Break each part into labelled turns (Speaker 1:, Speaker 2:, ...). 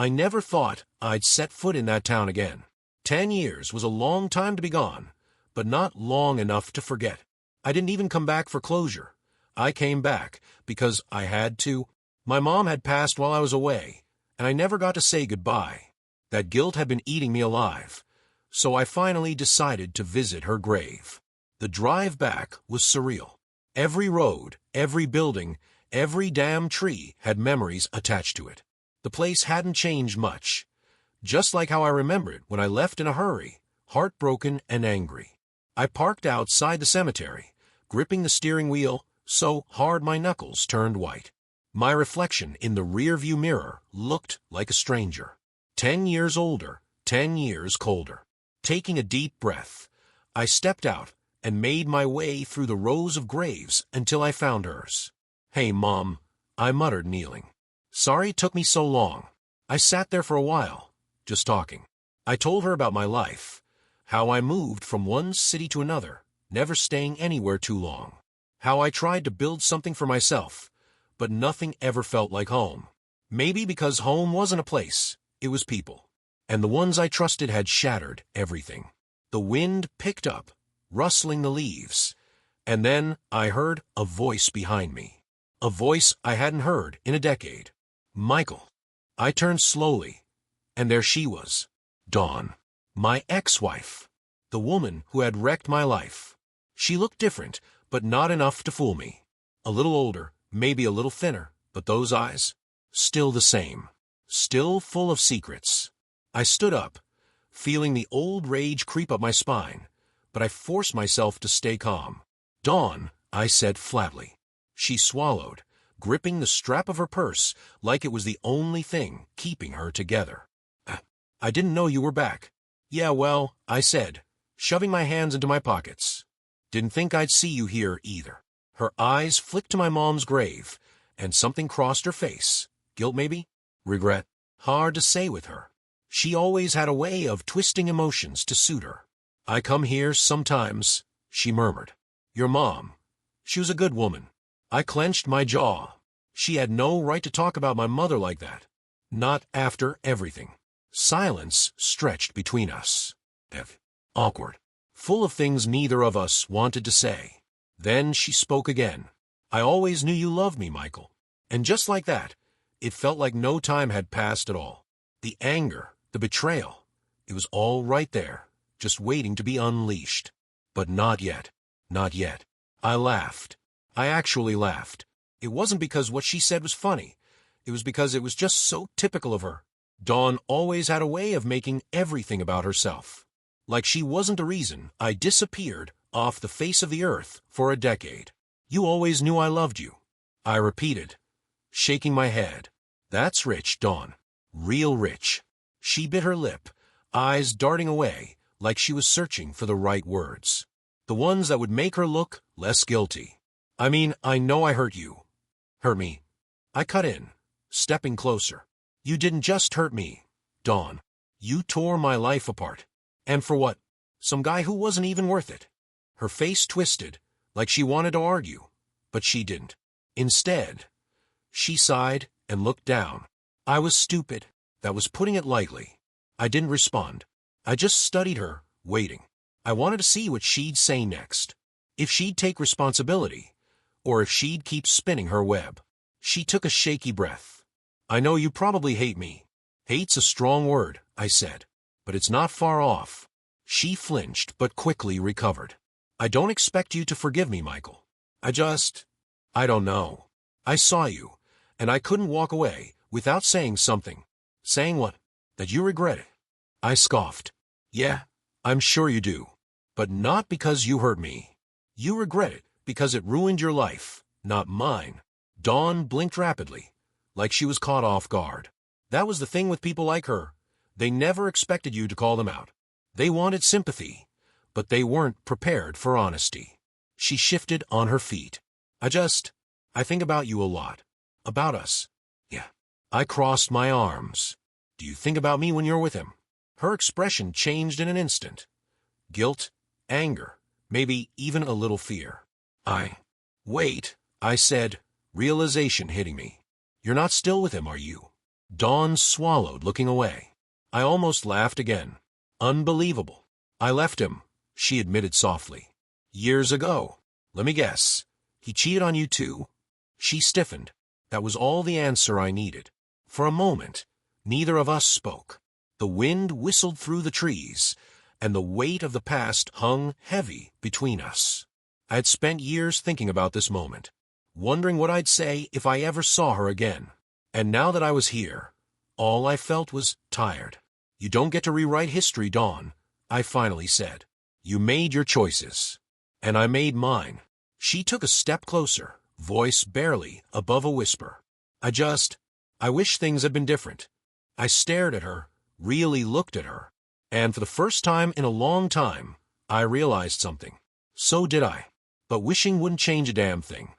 Speaker 1: I never thought I'd set foot in that town again. 10 years was a long time to be gone, but not long enough to forget. I didn't even come back for closure. I came back because I had to. My mom had passed while I was away, and I never got to say goodbye. That guilt had been eating me alive, so I finally decided to visit her grave. The drive back was surreal. Every road, every building, every damn tree had memories attached to it. The place hadn't changed much, just like how I remember it when I left in a hurry, heartbroken and angry. I parked outside the cemetery, gripping the steering wheel so hard my knuckles turned white. My reflection in the rearview mirror looked like a stranger. 10 years older, 10 years colder. Taking a deep breath, I stepped out and made my way through the rows of graves until I found hers. "Hey, Mom," I muttered, kneeling. "Sorry it took me so long." I sat there for a while, just talking. I told her about my life, how I moved from one city to another, never staying anywhere too long. How I tried to build something for myself, but nothing ever felt like home. Maybe because home wasn't a place, it was people. And the ones I trusted had shattered everything. The wind picked up, rustling the leaves, and then I heard a voice behind me. A voice I hadn't heard in a decade. "Michael." I turned slowly, and there she was. Dawn. My ex-wife. The woman who had wrecked my life. She looked different, but not enough to fool me. A little older, maybe a little thinner, but those eyes? Still the same. Still full of secrets. I stood up, feeling the old rage creep up my spine, but I forced myself to stay calm. "Dawn," I said flatly. She swallowed, gripping the strap of her purse like it was the only thing keeping her together. "I didn't know you were back." "Yeah, well," I said, shoving my hands into my pockets. "Didn't think I'd see you here either." Her eyes flicked to my mom's grave, and something crossed her face. Guilt, maybe? Regret? Hard to say with her. She always had a way of twisting emotions to suit her. "I come here sometimes," she murmured. "Your mom. She was a good woman." I clenched my jaw. She had no right to talk about my mother like that. Not after everything. Silence stretched between us. Awkward. Full of things neither of us wanted to say. Then she spoke again. "I always knew you loved me, Michael." And just like that, it felt like no time had passed at all. The anger, the betrayal, it was all right there, just waiting to be unleashed. But not yet. Not yet. I laughed. I actually laughed. It wasn't because what she said was funny. It was because it was just so typical of her. Dawn always had a way of making everything about herself. Like she wasn't the reason I disappeared off the face of the earth for a decade. "You always knew I loved you," I repeated, shaking my head. "That's rich, Dawn. Real rich." She bit her lip, eyes darting away like she was searching for the right words. The ones that would make her look less guilty. "I mean, I know I hurt you." "Hurt me?" I cut in, stepping closer. "You didn't just hurt me, Dawn. You tore my life apart. And for what? Some guy who wasn't even worth it." Her face twisted, like she wanted to argue, but she didn't. Instead, she sighed and looked down. I was stupid. That was putting it lightly. I didn't respond. I just studied her, waiting. I wanted to see what she'd say next. If she'd take responsibility, or if she'd keep spinning her web. She took a shaky breath. "I know you probably hate me." "Hate's a strong word," I said, "but it's not far off." She flinched, but quickly recovered. "I don't expect you to forgive me, Michael. I don't know. I saw you, and I couldn't walk away without saying something." "Saying what?" "That you regret it." I scoffed. "Yeah, I'm sure you do. But not because you hurt me. You regret it because it ruined your life, not mine." Dawn blinked rapidly, like she was caught off guard. That was the thing with people like her. They never expected you to call them out. They wanted sympathy, but they weren't prepared for honesty. She shifted on her feet. I think about you a lot. About us." "Yeah." I crossed my arms. "Do you think about me when you're with him?" Her expression changed in an instant. Guilt, anger, maybe even a little fear. Wait," I said, realization hitting me. "You're not still with him, are you?" Dawn swallowed, looking away. I almost laughed again. Unbelievable. I left him, she admitted softly. Years ago. Let me guess. He cheated on you too? She stiffened. That was all the answer I needed. For a moment, neither of us spoke. The wind whistled through the trees, and the weight of the past hung heavy between us. I had spent years thinking about this moment, wondering what I'd say if I ever saw her again. And now that I was here, all I felt was tired. You don't get to rewrite history, Dawn, I finally said. You made your choices. And I made mine. She took a step closer, voice barely above a whisper. I wish things had been different. I stared at her, really looked at her, and for the first time in a long time, I realized something. So did I. But wishing wouldn't change a damn thing.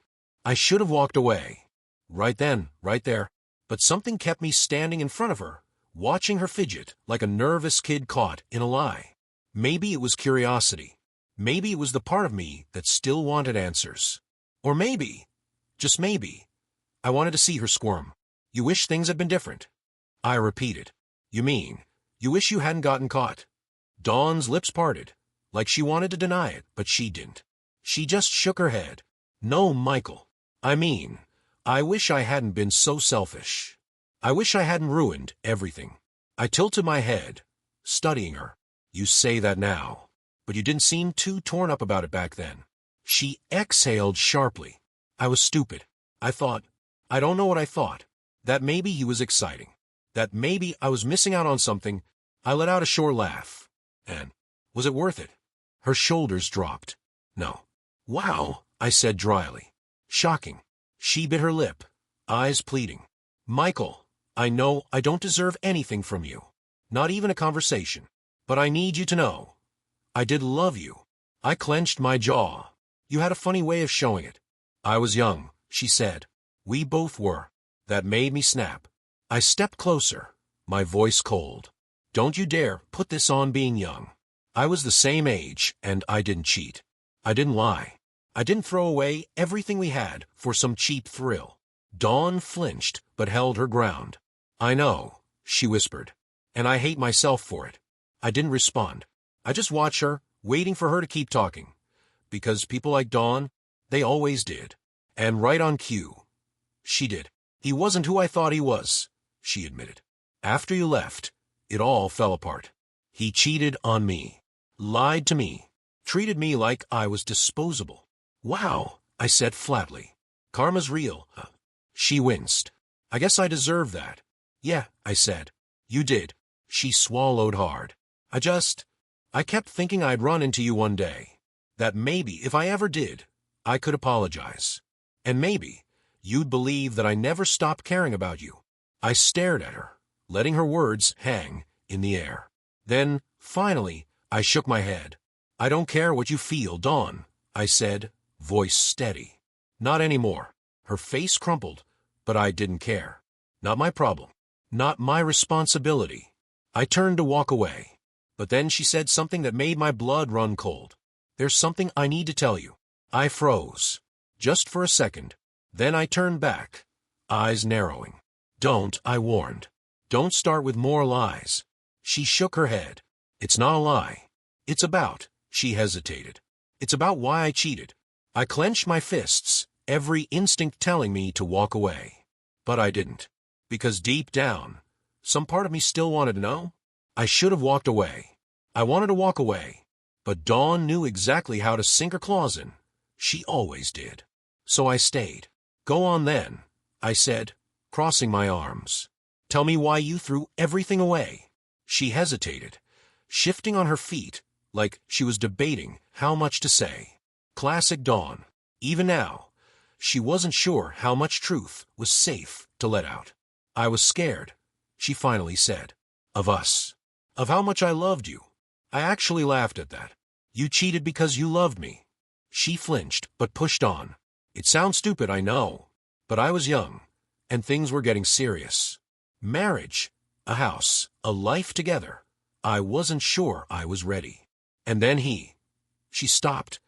Speaker 1: I should have walked away. Right then, right there. But something kept me standing in front of her, watching her fidget like a nervous kid caught in a lie. Maybe it was curiosity. Maybe it was the part of me that still wanted answers. Or maybe, just maybe, I wanted to see her squirm. You wish things had been different? I repeated. You mean, you wish you hadn't gotten caught? Dawn's lips parted, like she wanted to deny it, but she didn't. She just shook her head. No, Michael. I mean, I wish I hadn't been so selfish. I wish I hadn't ruined everything. I tilted my head, studying her. You say that now, but you didn't seem too torn up about it back then. She exhaled sharply. I was stupid. I don't know what I thought. That maybe he was exciting. That maybe I was missing out on something. I let out a short laugh. And, was it worth it? Her shoulders dropped. No. Wow, I said dryly. Shocking. She bit her lip, eyes pleading. Michael, I know I don't deserve anything from you. Not even a conversation. But I need you to know. I did love you. I clenched my jaw. You had a funny way of showing it. I was young, she said. We both were. That made me snap. I stepped closer, my voice cold. Don't you dare put this on being young. I was the same age, and I didn't cheat. I didn't lie. I didn't throw away everything we had for some cheap thrill. Dawn flinched, but held her ground. I know, she whispered, and I hate myself for it. I didn't respond. I just watched her, waiting for her to keep talking. Because people like Dawn, they always did. And right on cue. She did. He wasn't who I thought he was, she admitted. After you left, it all fell apart. He cheated on me, lied to me, treated me like I was disposable. Wow, I said flatly. Karma's real. She winced. I guess I deserve that. Yeah, I said. You did. She swallowed hard. I kept thinking I'd run into you one day. That maybe if I ever did, I could apologize. And maybe you'd believe that I never stopped caring about you. I stared at her, letting her words hang in the air. Then, finally, I shook my head. I don't care what you feel, Dawn, I said, voice steady. Not anymore. Her face crumpled, but I didn't care. Not my problem. Not my responsibility. I turned to walk away. But then she said something that made my blood run cold. There's something I need to tell you. I froze. Just for a second. Then I turned back, eyes narrowing. Don't, I warned. Don't start with more lies. She shook her head. It's not a lie. It's about, she hesitated. It's about why I cheated. I clenched my fists, every instinct telling me to walk away. But I didn't. Because deep down, some part of me still wanted to know. I should have walked away. I wanted to walk away. But Dawn knew exactly how to sink her claws in. She always did. So I stayed. Go on then, I said, crossing my arms. Tell me why you threw everything away. She hesitated, shifting on her feet, like she was debating how much to say. Classic Dawn. Even now, she wasn't sure how much truth was safe to let out. I was scared, she finally said. Of us. Of how much I loved you. I actually laughed at that. You cheated because you loved me. She flinched, but pushed on. It sounds stupid, I know. But I was young, and things were getting serious. Marriage, a house, a life together. I wasn't sure I was ready. And then She stopped,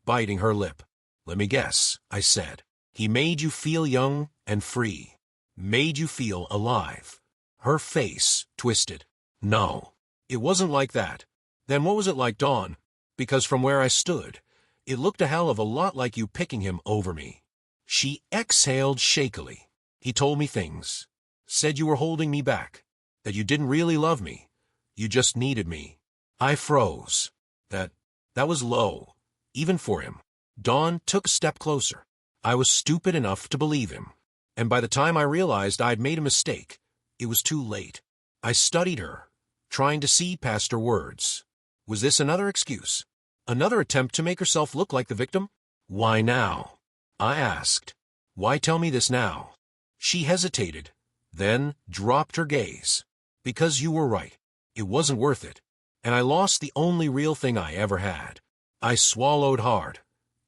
Speaker 1: biting her lip. Let me guess, I said. He made you feel young and free. Made you feel alive. Her face twisted. No, it wasn't like that. Then what was it like, Dawn? Because from where I stood, it looked a hell of a lot like you picking him over me. She exhaled shakily. He told me things. Said you were holding me back. That you didn't really love me. You just needed me. I froze. That was low. Even for him. Dawn took a step closer. I was stupid enough to believe him. And by the time I realized I'd made a mistake, it was too late. I studied her, trying to see past her words. Was this another excuse? Another attempt to make herself look like the victim? Why now? I asked. Why tell me this now? She hesitated, then dropped her gaze. Because you were right. It wasn't worth it. And I lost the only real thing I ever had. I swallowed hard,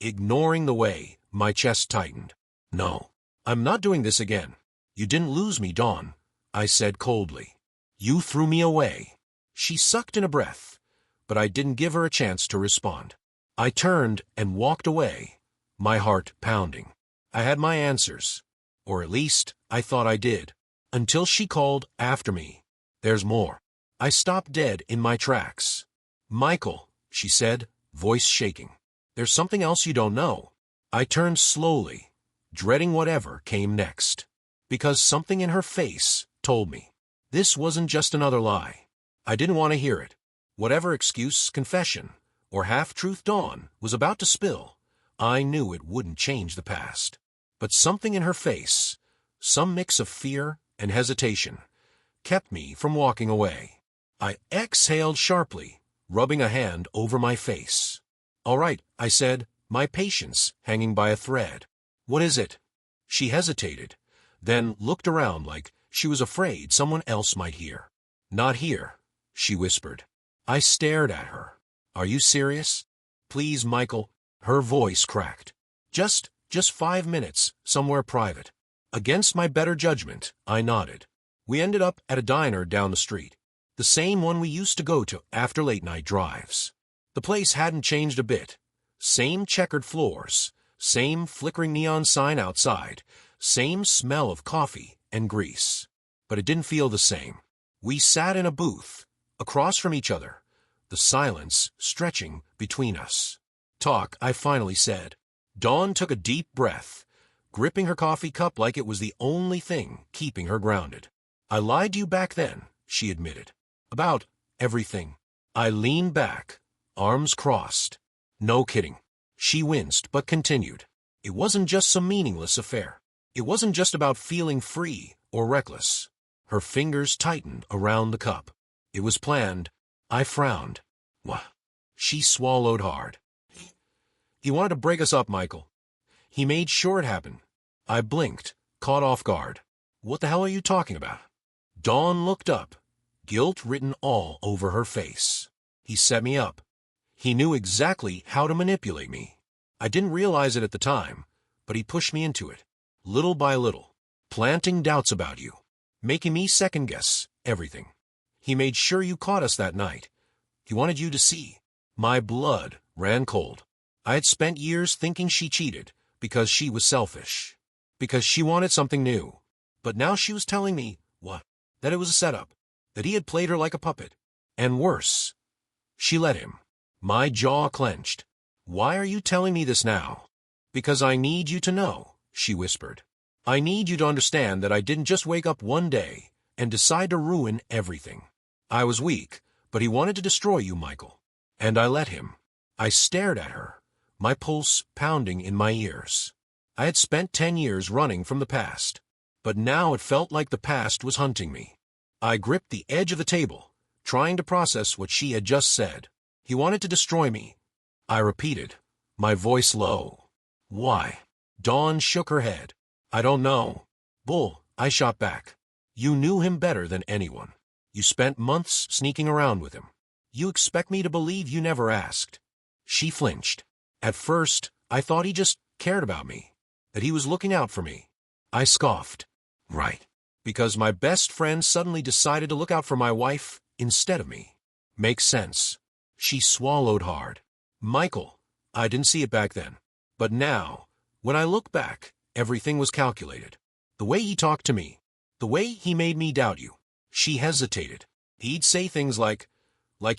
Speaker 1: ignoring the way my chest tightened. No, I'm not doing this again. You didn't lose me, Dawn, I said coldly. You threw me away. She sucked in a breath, but I didn't give her a chance to respond. I turned and walked away, my heart pounding. I had my answers, or at least I thought I did, until she called after me. There's more. I stopped dead in my tracks. Michael, she said, voice shaking. There's something else you don't know. I turned slowly, dreading whatever came next, because something in her face told me. This wasn't just another lie. I didn't want to hear it. Whatever excuse, confession, or half-truth Dawn was about to spill, I knew it wouldn't change the past. But something in her face, some mix of fear and hesitation, kept me from walking away. I exhaled sharply, rubbing a hand over my face. All right, I said, my patience hanging by a thread. What is it? She hesitated, then looked around like she was afraid someone else might hear. Not here, she whispered. I stared at her. Are you serious? Please, Michael. Her voice cracked. Just 5 minutes, somewhere private. Against my better judgment, I nodded. We ended up at a diner down the street. The same one we used to go to after late-night drives. The place hadn't changed a bit. Same checkered floors, same flickering neon sign outside, same smell of coffee and grease. But it didn't feel the same. We sat in a booth, across from each other, the silence stretching between us. Talk, I finally said. Dawn took a deep breath, gripping her coffee cup like it was the only thing keeping her grounded. I lied to you back then, she admitted. About everything. I leaned back, arms crossed. No kidding. She winced but continued. It wasn't just some meaningless affair. It wasn't just about feeling free or reckless. Her fingers tightened around the cup. It was planned. I frowned. What? She swallowed hard. He wanted to break us up, Michael. He made sure it happened. I blinked, caught off guard. What the hell are you talking about? Dawn looked up, guilt written all over her face. He set me up. He knew exactly how to manipulate me. I didn't realize it at the time, but he pushed me into it, little by little, planting doubts about you, making me second-guess everything. He made sure you caught us that night. He wanted you to see. My blood ran cold. I had spent years thinking she cheated because she was selfish, because she wanted something new. But now she was telling me, what? That it was a setup, that he had played her like a puppet. And worse, she let him. My jaw clenched. Why are you telling me this now? Because I need you to know, she whispered. I need you to understand that I didn't just wake up one day and decide to ruin everything. I was weak, but he wanted to destroy you, Michael. And I let him. I stared at her, my pulse pounding in my ears. I had spent 10 years running from the past, but now it felt like the past was hunting me. I gripped the edge of the table, trying to process what she had just said. He wanted to destroy me. I repeated, my voice low. Why? Dawn shook her head. I don't know. Bull, I shot back. You knew him better than anyone. You spent months sneaking around with him. You expect me to believe you never asked? She flinched. At first, I thought he just cared about me, that he was looking out for me. I scoffed. Right. Because my best friend suddenly decided to look out for my wife instead of me. Makes sense. She swallowed hard. Michael, I didn't see it back then. But now, when I look back, everything was calculated. The way he talked to me, the way he made me doubt you, She hesitated. He'd say things like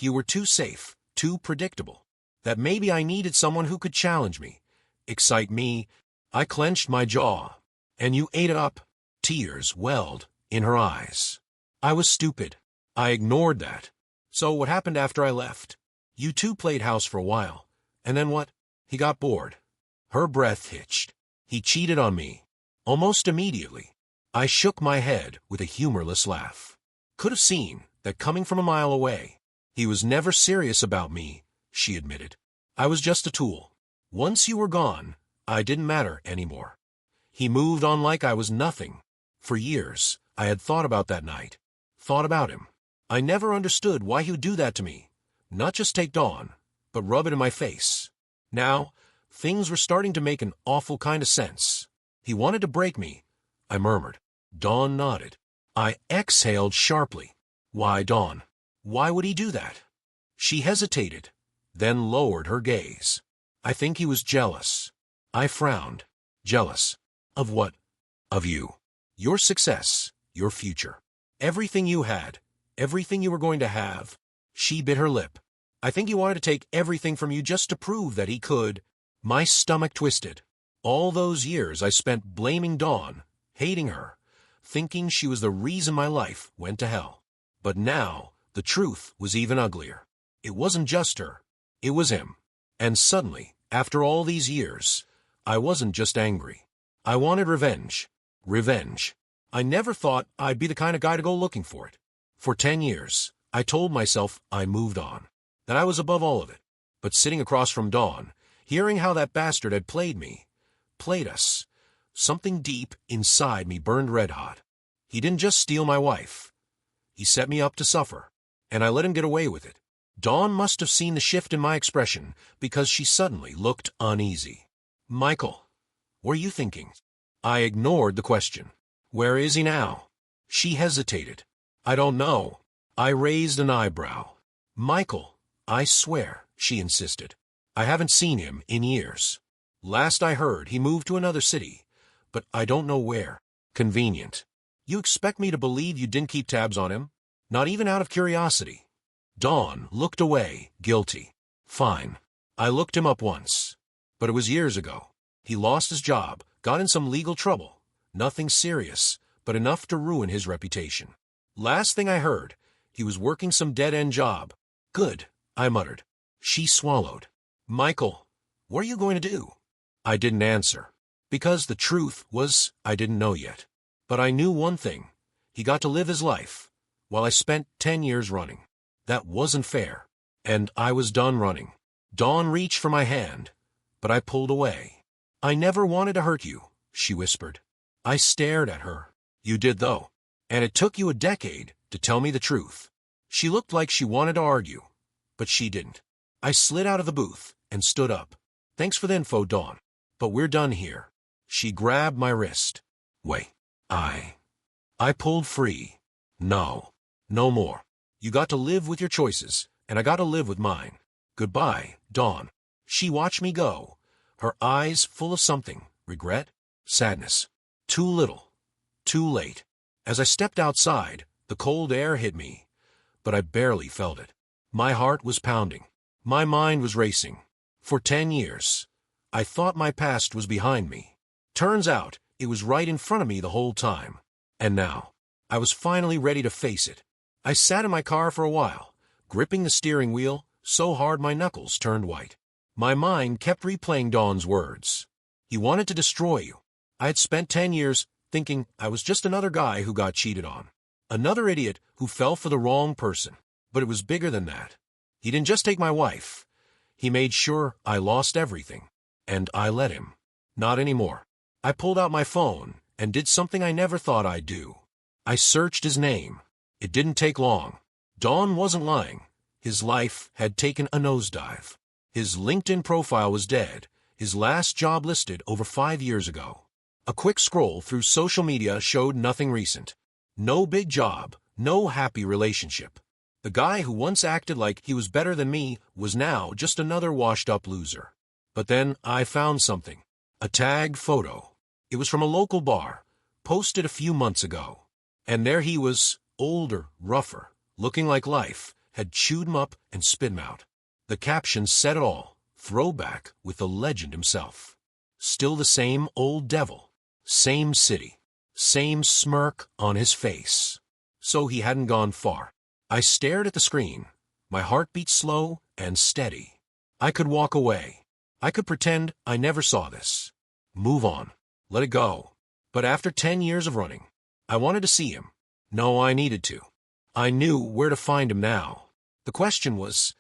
Speaker 1: you were too safe, too predictable, that maybe I needed someone who could challenge me, excite me. I clenched my jaw. And you ate it up. Tears welled in her eyes. I was stupid. I ignored that. So what happened after I left? You two played house for a while. And then what? He got bored. Her breath hitched. He cheated on me. Almost immediately. I shook my head with a humorless laugh. Could have seen that coming from a mile away. He was never serious about me, she admitted. I was just a tool. Once you were gone, I didn't matter anymore. He moved on like I was nothing. For years, I had thought about that night. Thought about him. I never understood why he would do that to me. Not just take Dawn, but rub it in my face. Now, things were starting to make an awful kind of sense. He wanted to break me, I murmured. Dawn nodded. I exhaled sharply. Why, Dawn? Why would he do that? She hesitated, then lowered her gaze. I think he was jealous. I frowned. Jealous. Of what? Of you. Your success. Your future. Everything you had. Everything you were going to have. She bit her lip. I think he wanted to take everything from you just to prove that he could. My stomach twisted. All those years I spent blaming Dawn, hating her, thinking she was the reason my life went to hell. But now, the truth was even uglier. It wasn't just her. It was him. And suddenly, after all these years, I wasn't just angry. I wanted revenge. Revenge. I never thought I'd be the kind of guy to go looking for it. For 10 years, I told myself I moved on, that I was above all of it. But sitting across from Dawn, hearing how that bastard had played me, played us, something deep inside me burned red hot. He didn't just steal my wife. He set me up to suffer, and I let him get away with it. Dawn must have seen the shift in my expression because she suddenly looked uneasy. Michael, what are you thinking? I ignored the question. Where is he now? She hesitated. I don't know. I raised an eyebrow. Michael, I swear, she insisted. I haven't seen him in years. Last I heard, he moved to another city, but I don't know where. Convenient. You expect me to believe you didn't keep tabs on him? Not even out of curiosity. Dawn looked away, guilty. Fine. I looked him up once. But it was years ago. He lost his job, got in some legal trouble. Nothing serious, but enough to ruin his reputation. Last thing I heard, he was working some dead-end job. Good, I muttered. She swallowed. Michael, what are you going to do? I didn't answer. Because the truth was I didn't know yet. But I knew one thing. He got to live his life, while I spent 10 years running. That wasn't fair. And I was done running. Dawn reached for my hand, but I pulled away. I never wanted to hurt you, she whispered. I stared at her. You did, though. And it took you a decade to tell me the truth. She looked like she wanted to argue, but she didn't. I slid out of the booth and stood up. Thanks for the info, Dawn. But we're done here. She grabbed my wrist. Wait. I pulled free. No. No more. You got to live with your choices, and I got to live with mine. Goodbye, Dawn. She watched me go, her eyes full of something. Regret? Sadness. Too little. Too late. As I stepped outside, the cold air hit me, but I barely felt it. My heart was pounding. My mind was racing. For 10 years, I thought my past was behind me. Turns out, it was right in front of me the whole time. And now, I was finally ready to face it. I sat in my car for a while, gripping the steering wheel so hard my knuckles turned white. My mind kept replaying Dawn's words. He wanted to destroy you. I had spent 10 years thinking I was just another guy who got cheated on. Another idiot who fell for the wrong person. But it was bigger than that. He didn't just take my wife. He made sure I lost everything. And I let him. Not anymore. I pulled out my phone and did something I never thought I'd do. I searched his name. It didn't take long. Dawn wasn't lying. His life had taken a nosedive. His LinkedIn profile was dead. His last job listed over 5 years ago. A quick scroll through social media showed nothing recent. No big job, no happy relationship. The guy who once acted like he was better than me was now just another washed-up loser. But then I found something. A tagged photo. It was from a local bar, posted a few months ago. And there he was, older, rougher, looking like life, had chewed him up and spit him out. The caption said it all, throwback with the legend himself. Still the same old devil, same city, same smirk on his face. So he hadn't gone far. I stared at the screen, my heart beat slow and steady. I could walk away. I could pretend I never saw this. Move on. Let it go. But after 10 years of running, I wanted to see him. No, I needed to. I knew where to find him now. The question was,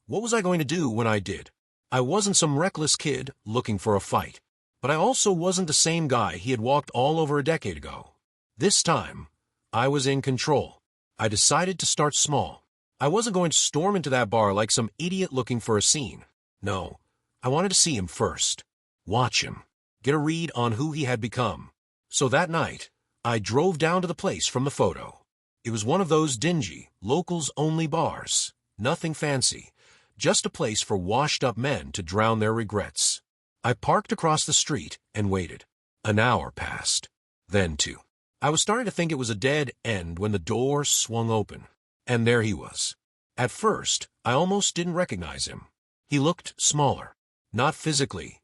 Speaker 1: what was I going to do when I did? I wasn't some reckless kid looking for a fight. But I also wasn't the same guy he had walked all over a decade ago. This time, I was in control. I decided to start small. I wasn't going to storm into that bar like some idiot looking for a scene. No, I wanted to see him first. Watch him. Get a read on who he had become. So that night, I drove down to the place from the photo. It was one of those dingy, locals-only bars. Nothing fancy. Just a place for washed-up men to drown their regrets. I parked across the street and waited. An hour passed. Then 2. I was starting to think it was a dead end when the door swung open. And there he was. At first, I almost didn't recognize him. He looked smaller. Not physically,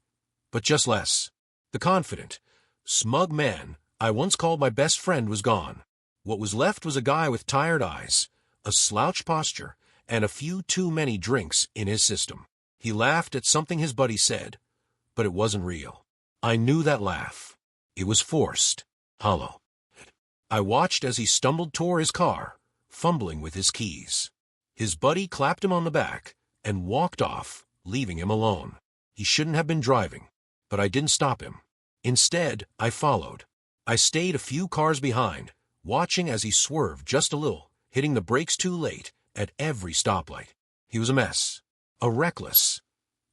Speaker 1: but just less. The confident, smug man I once called my best friend was gone. What was left was a guy with tired eyes, a slouched posture, and a few too many drinks in his system. He laughed at something his buddy said, but it wasn't real. I knew that laugh. It was forced, hollow. I watched as he stumbled toward his car, fumbling with his keys. His buddy clapped him on the back and walked off, leaving him alone. He shouldn't have been driving, but I didn't stop him. Instead, I followed. I stayed a few cars behind, watching as he swerved just a little, hitting the brakes too late at every stoplight. He was a mess. A reckless,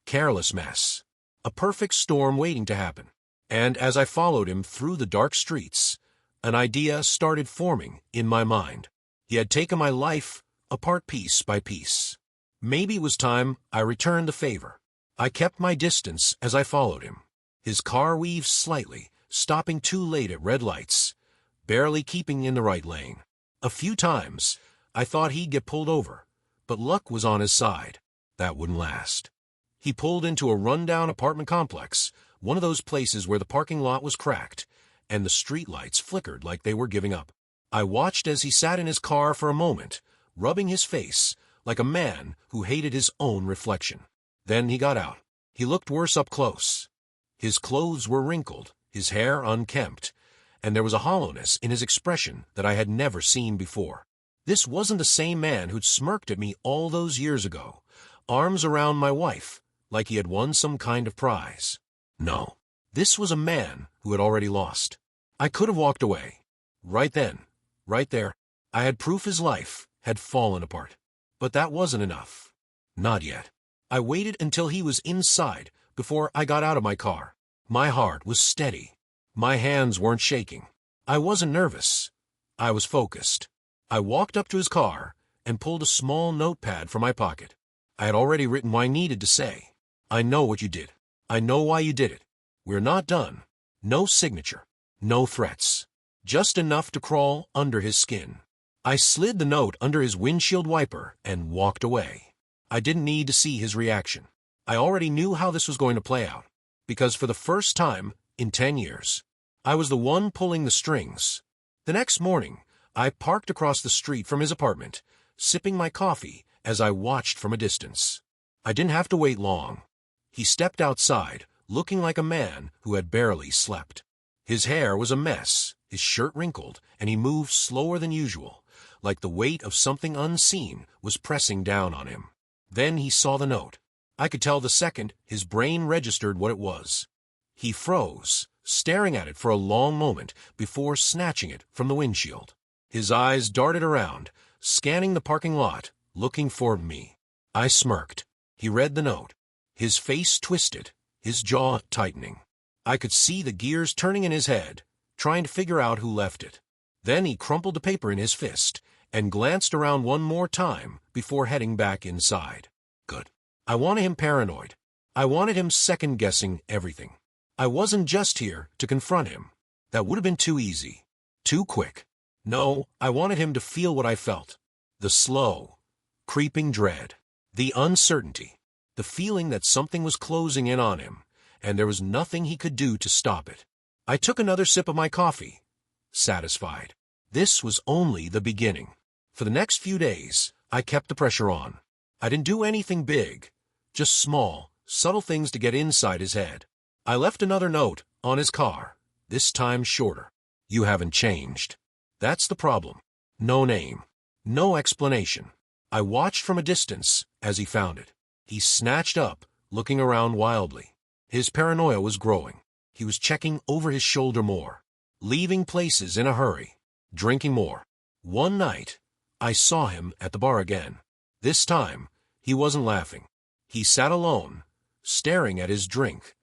Speaker 1: careless mess. A perfect storm waiting to happen. And as I followed him through the dark streets, an idea started forming in my mind. He had taken my life apart piece by piece. Maybe it was time I returned the favor. I kept my distance as I followed him. His car weaved slightly, stopping too late at red lights, barely keeping in the right lane. A few times, I thought he'd get pulled over, but luck was on his side. That wouldn't last. He pulled into a rundown apartment complex, one of those places where the parking lot was cracked, and the streetlights flickered like they were giving up. I watched as he sat in his car for a moment, rubbing his face like a man who hated his own reflection. Then he got out. He looked worse up close. His clothes were wrinkled, his hair unkempt, and there was a hollowness in his expression that I had never seen before. This wasn't the same man who'd smirked at me all those years ago, arms around my wife, like he had won some kind of prize. No, this was a man who had already lost. I could have walked away. Right then, right there, I had proof his life had fallen apart. But that wasn't enough. Not yet. I waited until he was inside before I got out of my car. My heart was steady. My hands weren't shaking. I wasn't nervous. I was focused. I walked up to his car and pulled a small notepad from my pocket. I had already written what I needed to say. I know what you did. I know why you did it. We're not done. No signature. No threats. Just enough to crawl under his skin. I slid the note under his windshield wiper and walked away. I didn't need to see his reaction. I already knew how this was going to play out, because for the first time in 10 years, I was the one pulling the strings. The next morning, I parked across the street from his apartment, sipping my coffee as I watched from a distance. I didn't have to wait long. He stepped outside, looking like a man who had barely slept. His hair was a mess, his shirt wrinkled, and he moved slower than usual, like the weight of something unseen was pressing down on him. Then he saw the note. I could tell the second his brain registered what it was. He froze, staring at it for a long moment before snatching it from the windshield. His eyes darted around, scanning the parking lot, looking for me. I smirked. He read the note. His face twisted, his jaw tightening. I could see the gears turning in his head, trying to figure out who left it. Then he crumpled the paper in his fist and glanced around one more time before heading back inside. Good. I wanted him paranoid. I wanted him second-guessing everything. I wasn't just here to confront him. That would have been too easy. Too quick. No, I wanted him to feel what I felt. The slow, creeping dread. The uncertainty. The feeling that something was closing in on him, and there was nothing he could do to stop it. I took another sip of my coffee, satisfied. This was only the beginning. For the next few days, I kept the pressure on. I didn't do anything big, just small, subtle things to get inside his head. I left another note on his car, this time shorter. You haven't changed. That's the problem. No name. No explanation. I watched from a distance as he found it. He snatched up, looking around wildly. His paranoia was growing. He was checking over his shoulder more, leaving places in a hurry, drinking more. One night, I saw him at the bar again. This time, he wasn't laughing. He sat alone, staring at his drink,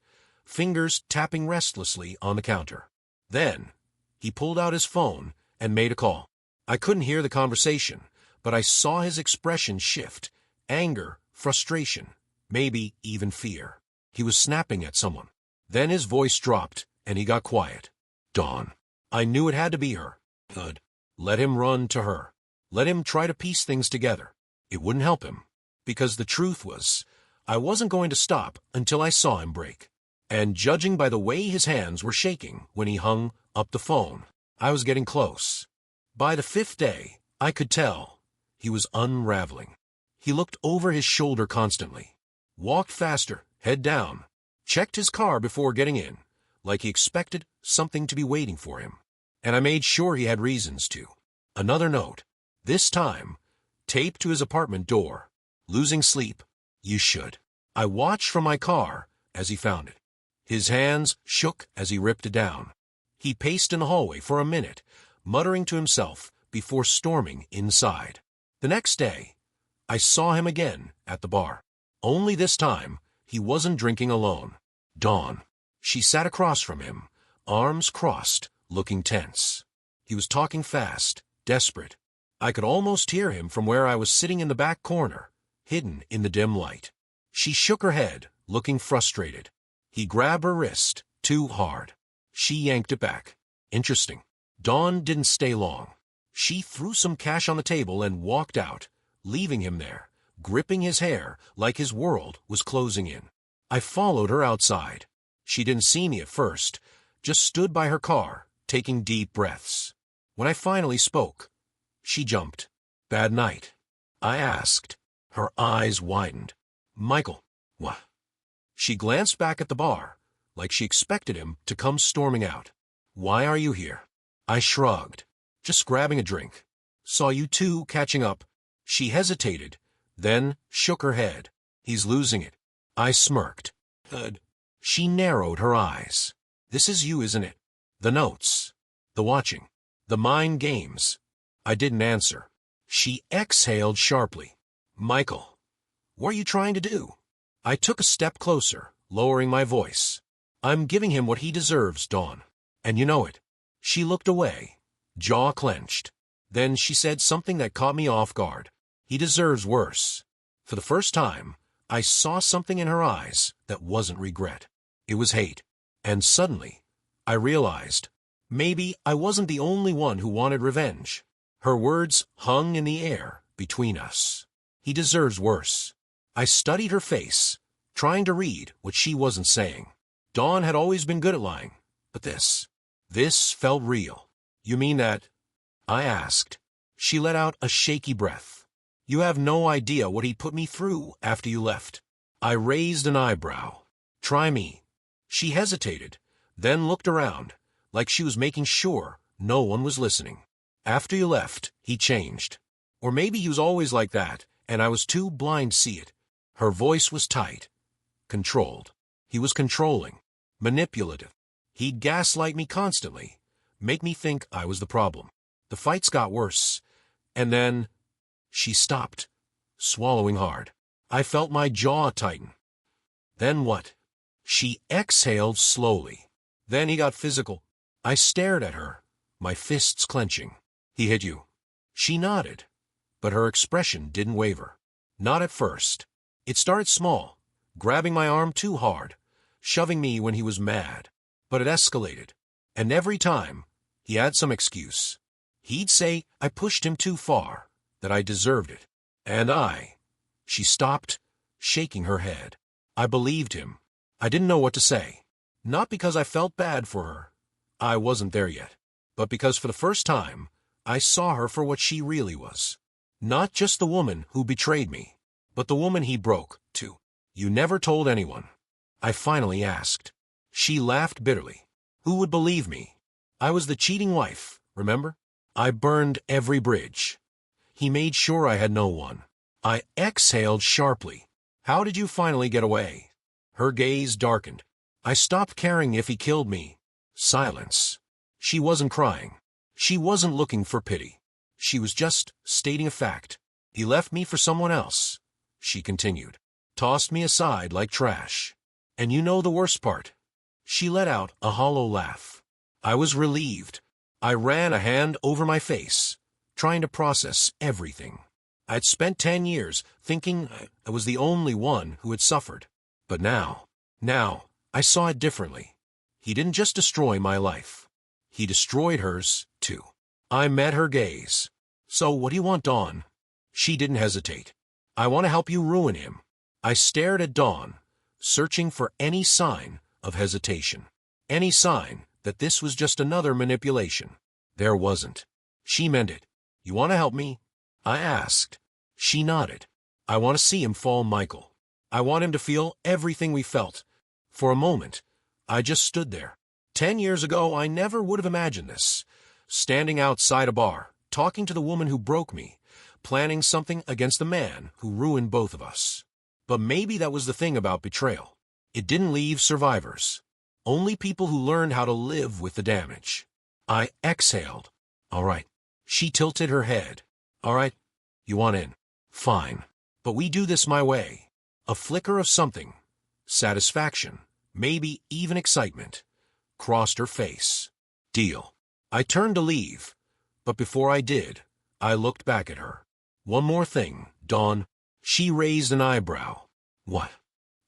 Speaker 1: fingers tapping restlessly on the counter. Then, he pulled out his phone and made a call. I couldn't hear the conversation, but I saw his expression shift, anger, frustration, maybe even fear. He was snapping at someone. Then his voice dropped, and he got quiet. Dawn. I knew it had to be her. Good. Let him run to her. Let him try to piece things together. It wouldn't help him, because the truth was, I wasn't going to stop until I saw him break. And judging by the way his hands were shaking when he hung up the phone, I was getting close. By the 5th day, I could tell he was unraveling. He looked over his shoulder constantly, walked faster, head down, checked his car before getting in, like he expected something to be waiting for him. And I made sure he had reasons to. Another note, this time, taped to his apartment door. Losing sleep, you should. I watched from my car as he found it. His hands shook as he ripped it down. He paced in the hallway for a minute, muttering to himself before storming inside. The next day, I saw him again at the bar. Only this time, he wasn't drinking alone. Dawn. She sat across from him, arms crossed, looking tense. He was talking fast, desperate. I could almost hear him from where I was sitting in the back corner, hidden in the dim light. She shook her head, looking frustrated. He grabbed her wrist, too hard. She yanked it back. Interesting. Dawn didn't stay long. She threw some cash on the table and walked out, leaving him there, gripping his hair like his world was closing in. I followed her outside. She didn't see me at first, just stood by her car, taking deep breaths. When I finally spoke, she jumped. Bad night? I asked. Her eyes widened. Michael, what? She glanced back at the bar, like she expected him to come storming out. Why are you here? I shrugged. Just grabbing a drink. Saw you two catching up. She hesitated, then shook her head. He's losing it. I smirked. Good. She narrowed her eyes. This is you, isn't it? The notes. The watching. The mind games. I didn't answer. She exhaled sharply. Michael, what are you trying to do? I took a step closer, lowering my voice. I'm giving him what he deserves, Dawn. And you know it. She looked away, jaw clenched. Then she said something that caught me off guard. He deserves worse. For the first time, I saw something in her eyes that wasn't regret. It was hate. And suddenly, I realized, maybe I wasn't the only one who wanted revenge. Her words hung in the air between us. He deserves worse. I studied her face, trying to read what she wasn't saying. Dawn had always been good at lying, but this felt real. You mean that? I asked. She let out a shaky breath. You have no idea what he put me through after you left. I raised an eyebrow. Try me. She hesitated, then looked around, like she was making sure no one was listening. After you left, he changed. Or maybe he was always like that, and I was too blind to see it. Her voice was tight, controlled. He was controlling, manipulative. He'd gaslight me constantly, make me think I was the problem. The fights got worse, and then she stopped, swallowing hard. I felt my jaw tighten. Then what? She exhaled slowly. Then he got physical. I stared at her, my fists clenching. He hit you. She nodded, but her expression didn't waver. Not at first. It started small, grabbing my arm too hard, shoving me when he was mad. But it escalated, and every time, he had some excuse. He'd say I pushed him too far, that I deserved it. And She stopped, shaking her head. I believed him. I didn't know what to say. Not because I felt bad for her. I wasn't there yet. But because for the first time, I saw her for what she really was. Not just the woman who betrayed me, but the woman he broke, too. You never told anyone. I finally asked. She laughed bitterly. Who would believe me? I was the cheating wife, remember? I burned every bridge. He made sure I had no one. I exhaled sharply. How did you finally get away? Her gaze darkened. I stopped caring if he killed me. Silence. She wasn't crying. She wasn't looking for pity. She was just stating a fact. He left me for someone else, she continued. Tossed me aside like trash. And you know the worst part? She let out a hollow laugh. I was relieved. I ran a hand over my face, trying to process everything. I'd spent 10 years thinking I was the only one who had suffered. But now, I saw it differently. He didn't just destroy my life. He destroyed hers, too. I met her gaze. So what do you want, Dawn? She didn't hesitate. I want to help you ruin him. I stared at Dawn, searching for any sign of hesitation. Any sign that this was just another manipulation. There wasn't. She meant it. You want to help me? I asked. She nodded. I want to see him fall, Michael. I want him to feel everything we felt. For a moment, I just stood there. 10 years ago, I never would have imagined this. Standing outside a bar, talking to the woman who broke me, planning something against the man who ruined both of us. But maybe that was the thing about betrayal. It didn't leave survivors. Only people who learned how to live with the damage. I exhaled. All right. She tilted her head. All right. You want in? Fine. But we do this my way. A flicker of something. Satisfaction. Maybe even excitement. Crossed her face. Deal. I turned to leave. But before I did, I looked back at her. One more thing, Dawn. She raised an eyebrow. What?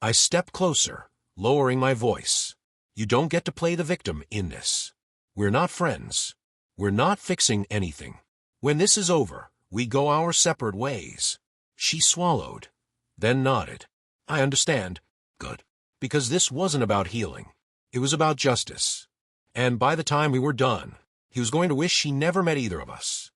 Speaker 1: I stepped closer, lowering my voice. You don't get to play the victim in this. We're not friends. We're not fixing anything. When this is over, we go our separate ways. She swallowed, then nodded. I understand. Good. Because this wasn't about healing. It was about justice. And by the time we were done, he was going to wish he never met either of us.